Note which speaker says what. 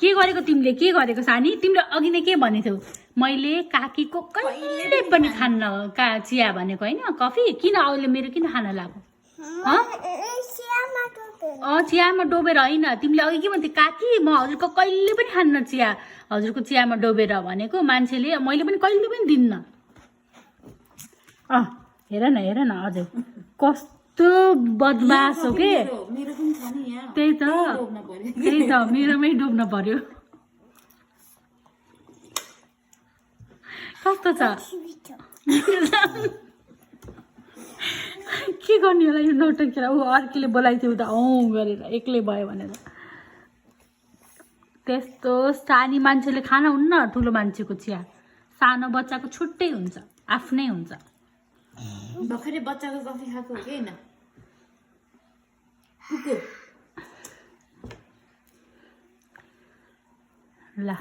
Speaker 1: के गरेको तिमीले के गरेको सानी तिमीले अघि नै के भनेथ्यौ मैले काकीको कहिले पनि खान्न चिया भनेको होइन कफी किन अहिले मेरो किन खान लाग्यो चियामा डोबेर होइन तिमीले अघि के भन्थ्यौ काकी म हजुरको कहिले पनि खान्न चिया हजुरको चियामा डोबेर भनेको मान्छेले मैले पनि कहिले पनि दिन्न हेर न हजुर कस्तो बदमास हो के त्यही त मेरोमै डुब्न पर्यो कस्तो छ के गर्ने होला यो नौटङ्की ऊ अर्कीले बोलाइथ्यो त गरेर एक्लै भयो भनेर त्यस्तो सानी मान्छेले खान हुन्न ठुलो मान्छेको चिया सानो बच्चाको छुट्टै हुन्छ आफ्नै हुन्छ
Speaker 2: भर्खरै बच्चाको कफी खाएको हो कि होइन
Speaker 1: ल